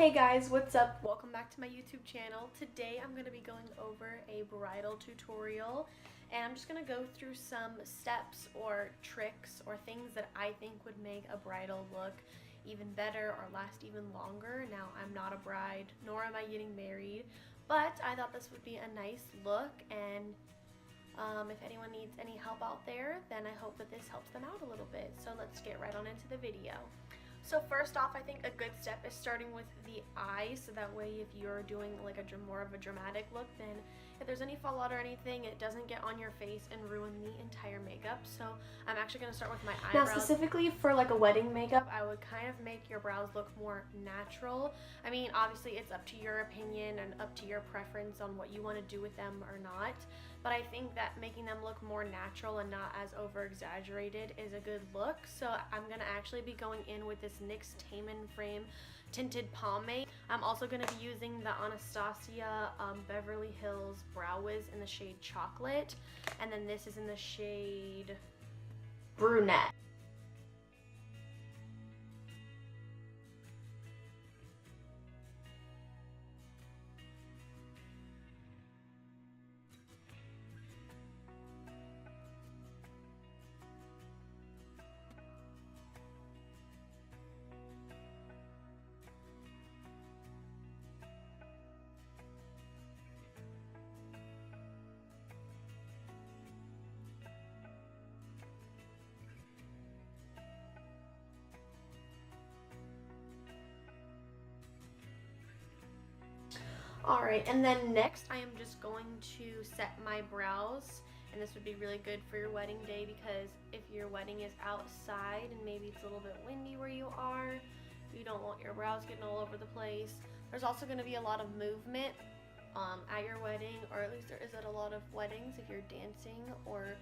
Hey guys, what's up? Welcome back to my YouTube channel. Today I'm going to be going over a bridal tutorial and I'm just going to go through some steps or tricks or things that I think would make a bridal look even better or last even longer. Now, I'm not a bride, nor am I getting married, but I thought this would be a nice look, and if anyone needs any help out there, then I hope that this helps them out a little bit. So let's get right on into the video. So first off, I think a good step is starting with the eyes, so that way if you're doing like more of a dramatic look, then if there's any fallout or anything, it doesn't get on your face and ruin the entire makeup. So I'm actually going to start with my eyebrows. Now specifically for like a wedding makeup, I would kind of make your brows look more natural. I mean, obviously it's up to your opinion and up to your preference on what you want to do with them or not. But I think that making them look more natural and not as over exaggerated is a good look. So I'm going to actually be going in with this NYX Tame Frame tinted pomade. I'm also going to be using the Anastasia Beverly Hills Brow Wiz in the shade Chocolate. And then this is in the shade Brunette. Alright, and then next I am just going to set my brows, and this would be really good for your wedding day because if your wedding is outside and maybe it's a little bit windy where you are, you don't want your brows getting all over the place. There's also going to be a lot of movement at your wedding, or at least there is at a lot of weddings if you're dancing, or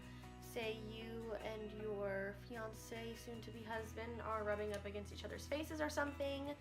say you and your fiance, soon-to-be husband, are rubbing up against each other's faces or something.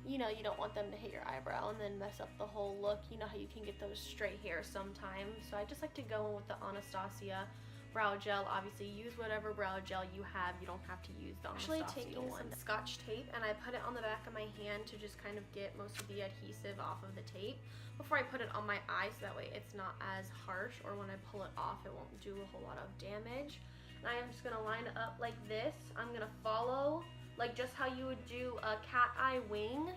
You know, you don't want them to hit your eyebrow and then mess up the whole look. You know how you can get those straight hairs sometimes. So I just like to go in with the Anastasia brow gel. Obviously, use whatever brow gel you have. You don't have to use the Anastasia one. Actually taking some Scotch tape, and I put it on the back of my hand to just kind of get most of the adhesive off of the tape before I put it on my eye, so that way it's not as harsh, or when I pull it off, it won't do a whole lot of damage. And I am just going to line it up like this. I'm going to follow like just how you would do a cat eye wing.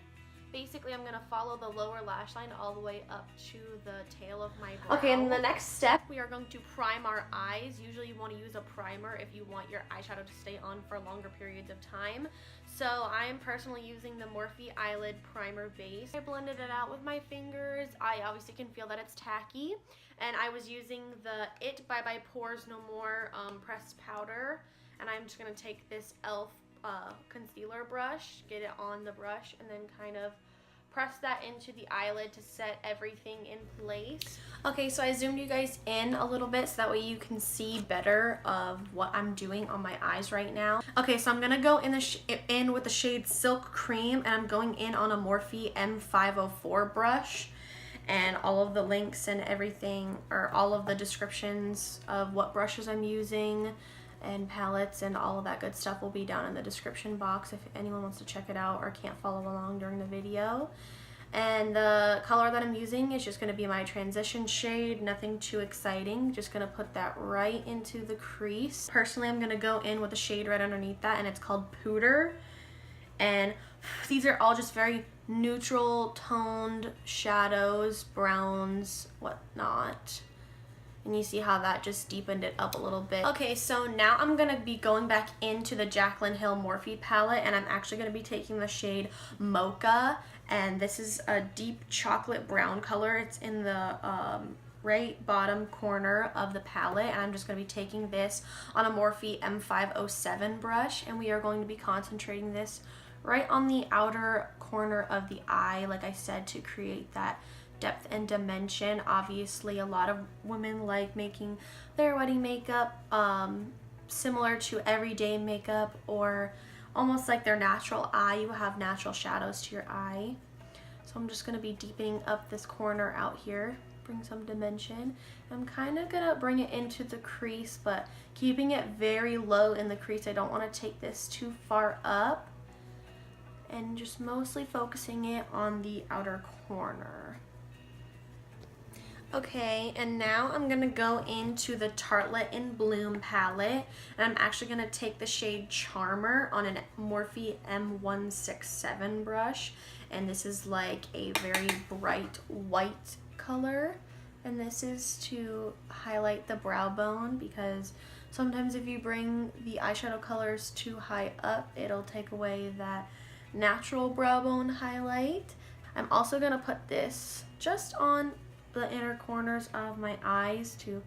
Basically, I'm going to follow the lower lash line all the way up to the tail of my brow. Okay, and the next step, we are going to prime our eyes. Usually you want to use a primer if you want your eyeshadow to stay on for longer periods of time. So I'm personally using the Morphe Eyelid Primer Base. I blended it out with my fingers. I obviously can feel that it's tacky. And I was using the It by Pores No More pressed powder. And I'm just going to take this e.l.f. Concealer brush, get it on the brush, and then kind of press that into the eyelid to set everything in place. Okay, so I zoomed you guys in a little bit so that way you can see better of what I'm doing on my eyes right now. Okay, so I'm gonna go in with the shade Silk Cream, and I'm going in on a Morphe M504 brush. And all of the links and everything, or all of the descriptions of what brushes I'm using and palettes and all of that good stuff, will be down in the description box if anyone wants to check it out or can't follow along during the video. And the color that I'm using is just going to be my transition shade, nothing too exciting. Just going to put that right into the crease. Personally, I'm going to go in with a shade right underneath that, and it's called Pooter. And these are all just very neutral toned shadows, browns, whatnot. And you see how that just deepened it up a little bit. Okay, so now I'm going to be going back into the Jaclyn Hill Morphe palette, and I'm actually going to be taking the shade Mocha, and this is a deep chocolate brown color. It's in the right bottom corner of the palette, and I'm just going to be taking this on a Morphe M507 brush, and we are going to be concentrating this right on the outer corner of the eye, like I said, to create that depth and dimension. Obviously, a lot of women like making their wedding makeup similar to everyday makeup, or almost like their natural eye. You have natural shadows to your eye. So I'm just going to be deepening up this corner out here, bring some dimension. I'm kind of going to bring it into the crease, but keeping it very low in the crease. I don't want to take this too far up. and just mostly focusing it on the outer corner. Okay, and now I'm gonna go into the Tartlette in Bloom palette, and I'm actually gonna take the shade Charmer on a Morphe M167 brush, and this is like a very bright white color, and this is to highlight the brow bone, because sometimes if you bring the eyeshadow colors too high up, it'll take away that natural brow bone highlight. I'm also gonna put this just on the inner corners of my eyes to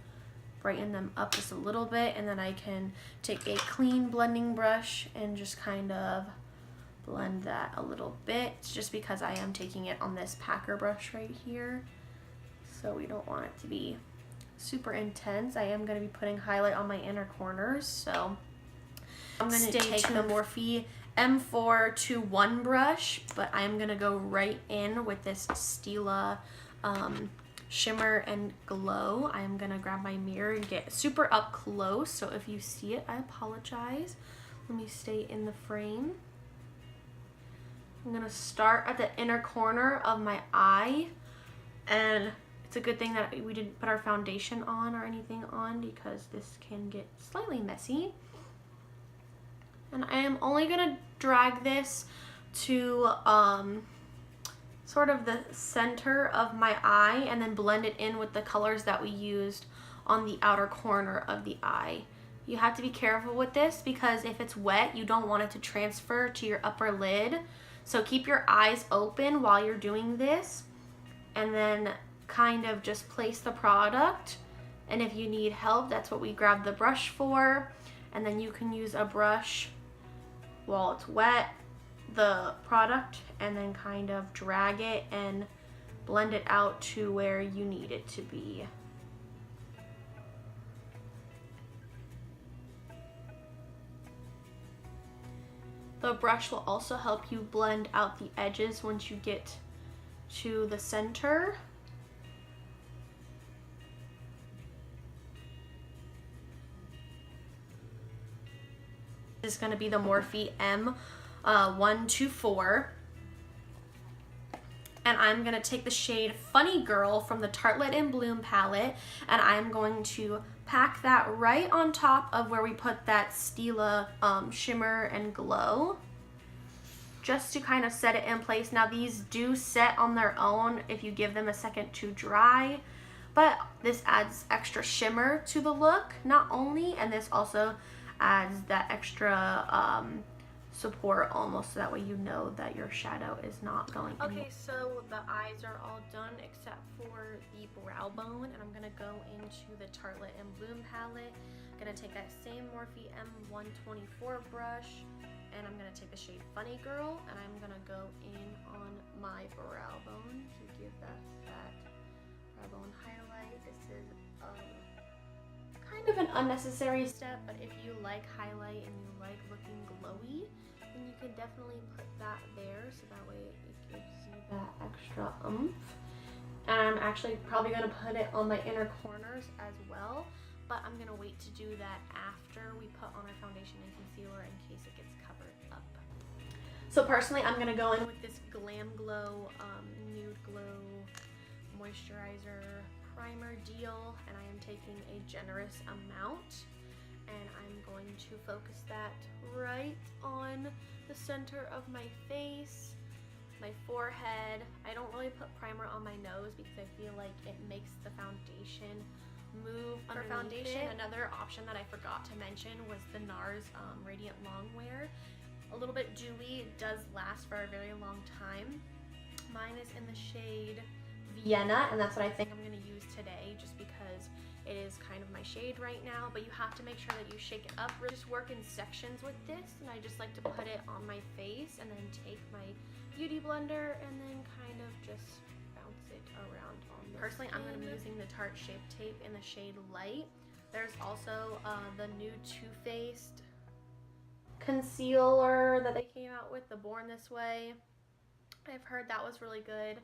brighten them up just a little bit, and then I can take a clean blending brush and just kind of blend that a little bit, just because I am taking it on this packer brush right here, so we don't want it to be super intense. I am going to be putting highlight on my inner corners, so I'm going to take the Morphe M421 brush, but I'm going to go right in with this Stila shimmer and glow. I'm gonna grab my mirror and get super up close, so if you see it, I apologize. Let me stay in the frame. I'm gonna start at the inner corner of my eye, and it's a good thing that we didn't put our foundation on or anything on, because this can get slightly messy. And I am only gonna drag this to sort of the center of my eye, and then blend it in with the colors that we used on the outer corner of the eye. You have to be careful with this, because if it's wet, you don't want it to transfer to your upper lid. So keep your eyes open while you're doing this, and then kind of just place the product. And if you need help, that's what we grab the brush for. And then you can use a brush while it's wet, the product, and then kind of drag it and blend it out to where you need it to be. The brush will also help you blend out the edges once you get to the center. This is going to be the Morphe M124. And I'm going to take the shade Funny Girl from the Tartlette in Bloom palette, and I'm going to pack that right on top of where we put that Stila shimmer and glow, just to kind of set it in place. Now these do set on their own if you give them a second to dry, but this adds extra shimmer to the look not only, and this also adds that extra support almost, so that way you know that your shadow is not going in. Okay, so the eyes are all done except for the brow bone, and I'm gonna go into the Tartlette in Bloom palette. I'm gonna take that same Morphe M124 brush, and I'm gonna take the shade Funny Girl, and I'm gonna go in on my brow bone to give that brow bone highlight. This is kind of an unnecessary step, but if you like highlight and you like looking glowy, then you can definitely put that there, so that way it gives you that extra oomph. And I'm actually probably going to put it on my inner corners as well, but I'm going to wait to do that after we put on our foundation and concealer in case it gets covered up. So personally, I'm going to go in with this Glam Glow Nude Glow Moisturizer Primer deal, and I am taking a generous amount, and I'm going to focus that right on the center of my face, my forehead. I don't really put primer on my nose because I feel like it makes the foundation move under foundation. Another option that I forgot to mention was the NARS Radiant Longwear. A little bit dewy, it does last for a very long time. Mine is in the shade Vienna, and that's what I think I'm going to use today, just because it is kind of my shade right now. But you have to make sure that you shake it up. Really just work in sections with this, and I just like to put it on my face and then take my beauty blender and then kind of just bounce it around on the Personally, skin. I'm going to be using the Tarte Shape Tape in the shade Light. There's also the new Too Faced concealer that they came out with, the Born This Way. I've heard that was really good.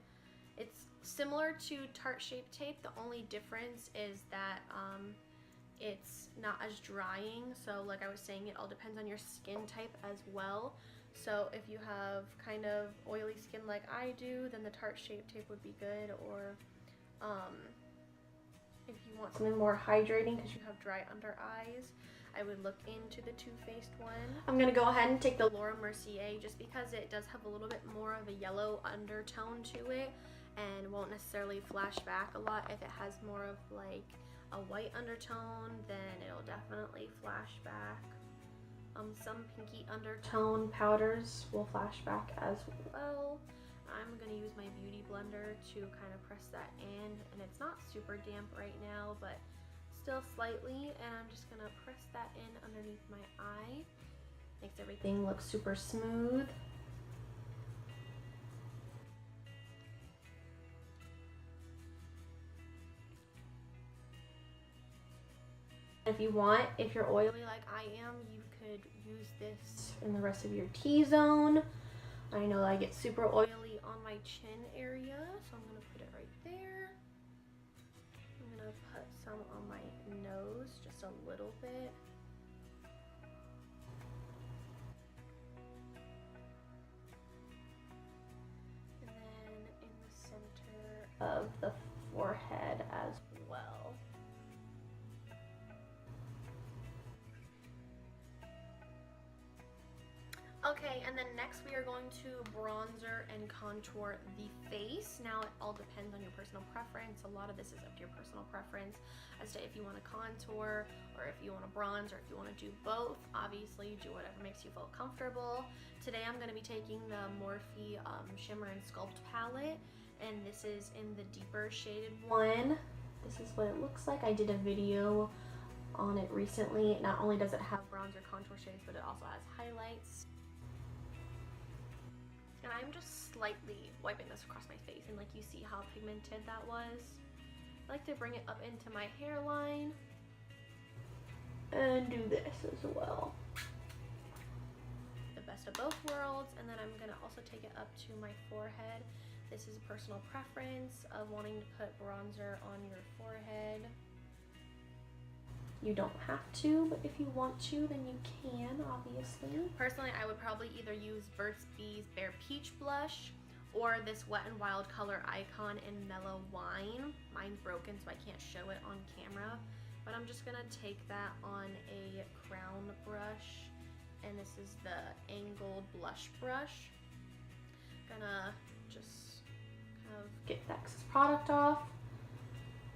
It's similar to Tarte Shape Tape. The only difference is that it's not as drying. So like I was saying, it all depends on your skin type as well. So if you have kind of oily skin like I do, then the Tarte Shape Tape would be good. Or if you want something more hydrating because you have dry under eyes, I would look into the Too Faced one. I'm going to go ahead and take the Laura Mercier just because it does have a little bit more of a yellow undertone to it and won't necessarily flash back a lot. If it has more of like a white undertone, then it'll definitely flash back. Some pinky undertone powders will flash back as well. I'm going to use my beauty blender to kind of press that in, and it's not super damp right now, but still slightly, and I'm just going to press that in underneath my eye. Makes everything look super smooth. If you want, if you're oily like I am, you could use this in the rest of your T-zone. I know I get super oily on my chin area, so I'm going to put it right there. I'm going to put some on my nose, just a little bit. And then in the center of the forehead as well. Okay, and then next we are going to bronzer and contour the face. Now it all depends on your personal preference. A lot of this is up to your personal preference as to if you want to contour or if you want to bronze or if you want to do both. Obviously, do whatever makes you feel comfortable. Today I'm going to be taking the Morphe Shimmer and Sculpt palette, and this is in the deeper shaded one. This is what it looks like. I did a video on it recently. Not only does it have bronzer contour shades, but it also has highlights. And I'm just slightly wiping this across my face, and like you see how pigmented that was. I like to bring it up into my hairline and do this as well. The best of both worlds. And then I'm gonna also take it up to my forehead. This is a personal preference of wanting to put bronzer on your forehead. You don't have to, but if you want to, then you can, obviously. Personally, I would probably either use Burt's Bees Bare Peach Blush or this Wet n Wild Color Icon in Mellow Wine. Mine's broken, so I can't show it on camera, but I'm just gonna take that on a crown brush, and this is the angled blush brush. Gonna just kind of get the excess product off,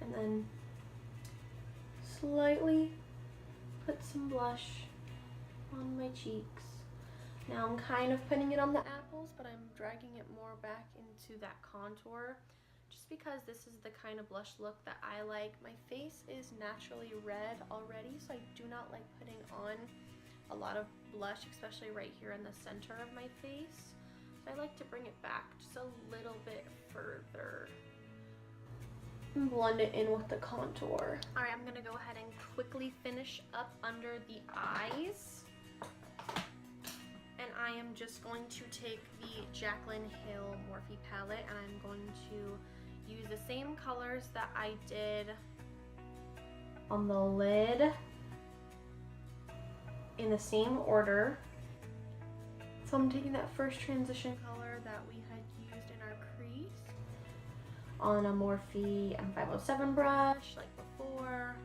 and then slightly put some blush on my cheeks. Now I'm kind of putting it on the apples, but I'm dragging it more back into that contour just because this is the kind of blush look that I like. My face is naturally red already, so I do not like putting on a lot of blush, especially right here in the center of my face. So I like to bring it back just a little bit further and blend it in with the contour. All right, I'm gonna go ahead and quickly finish up under the eyes. And I am just going to take the Jaclyn Hill Morphe palette, and I'm going to use the same colors that I did on the lid in the same order. So I'm taking that first transition color that we had used in our crease on a Morphe M507 brush like before.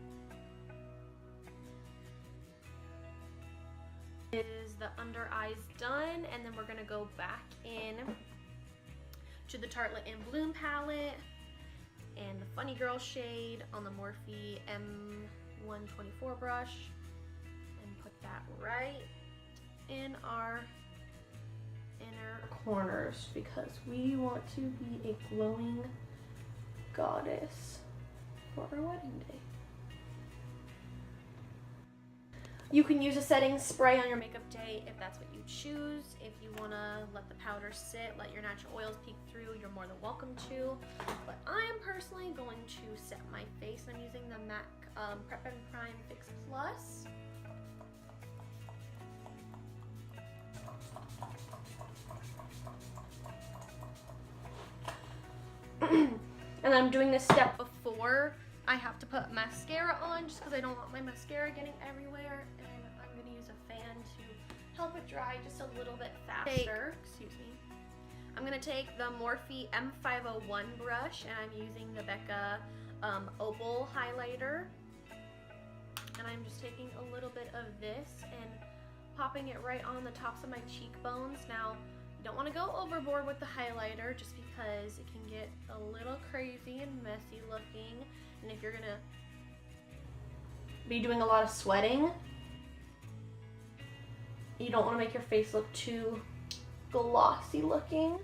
Is the under eyes done, and then we're gonna go back in to the Tartlette in Bloom palette and the Funny Girl shade on the Morphe M124 brush, and put that right in our inner corners because we want to be a glowing goddess for our wedding day. You can use a setting spray on your makeup day if that's what you choose. If you want to let the powder sit, let your natural oils peek through, you're more than welcome to. But I am personally going to set my face. I'm using the MAC Prep and Prime Fix Plus. And I'm doing this step before I have to put mascara on just because I don't want my mascara getting everywhere, and I'm going to use a fan to help it dry just a little bit faster. Excuse me. I'm going to take the Morphe M501 brush, and I'm using the Becca opal highlighter. And I'm just taking a little bit of this and popping it right on the tops of my cheekbones. Now, you don't want to go overboard with the highlighter just because it can get a little crazy and messy looking. And if you're going to be doing a lot of sweating, you don't want to make your face look too glossy looking.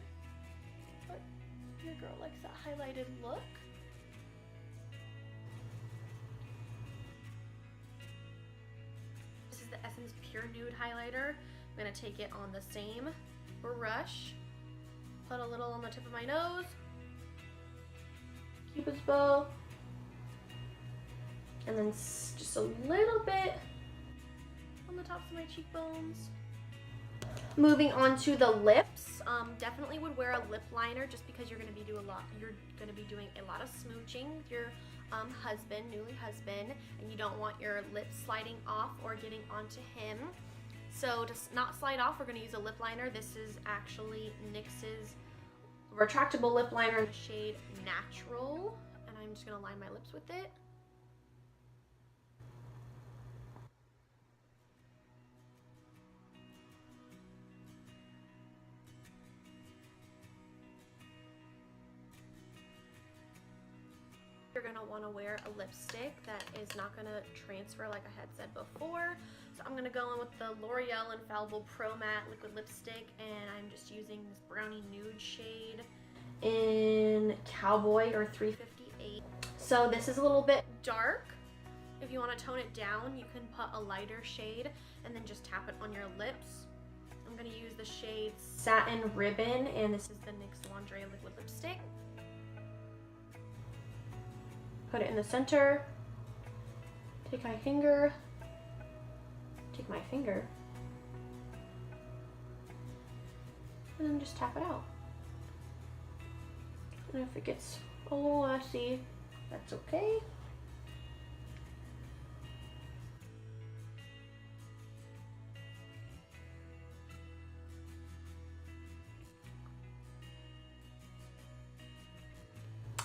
But your girl likes that highlighted look. This is the Essence Pure Nude highlighter. I'm going to take it on the same brush, put a little on the tip of my nose, Cupid's bow, and then just a little bit on the tops of my cheekbones. Moving on to the lips, definitely would wear a lip liner just because you're going to be doing a lot of smooching with your newly husband, and you don't want your lips sliding off or getting onto him. So to not slide off, we're going to use a lip liner. This is actually NYX's retractable lip liner in the shade Natural, and I'm just going to line my lips with it. You're going to want to wear a lipstick that is not going to transfer like I had said before. So I'm going to go in with the L'Oreal Infallible Pro Matte Liquid Lipstick, and I'm just using this brownie nude shade in Cowboy or 358. So this is a little bit dark. If you want to tone it down, you can put a lighter shade and then just tap it on your lips. I'm going to use the shade Satin Ribbon, and this is the NYX Lingerie Liquid Lipstick. Put it in the center, take my finger, and then just tap it out. And if it gets a little messy, that's okay.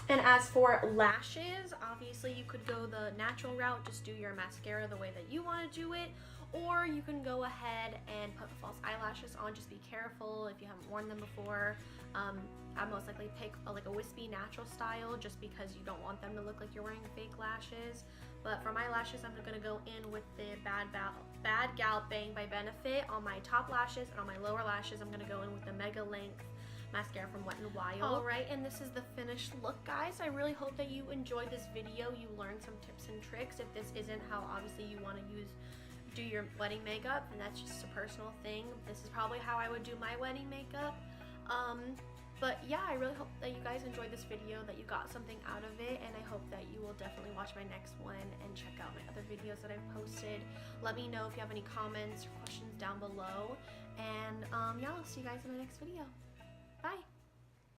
And as for lashes, obviously you could go the natural route, just do your mascara the way that you want to do it, or you can go ahead and put false eyelashes on. Just be careful if you haven't worn them before. I'd most likely pick like a wispy natural style just because you don't want them to look like you're wearing fake lashes. But for my lashes, I'm going to go in with the Bad Gal Bang by Benefit on my top lashes, and on my lower lashes I'm going to go in with the Megalength mascara from Wet n Wild. Alright, and this is the finished look, guys. I really hope that you enjoyed this video. You learned some tips and tricks. If this isn't how obviously you want to do your wedding makeup, and that's just a personal thing. This is probably how I would do my wedding makeup. But yeah, I really hope that you guys enjoyed this video, that you got something out of it, and I hope that you will definitely watch my next one and check out my other videos that I've posted. Let me know if you have any comments or questions down below, and yeah, I'll see you guys in the next video.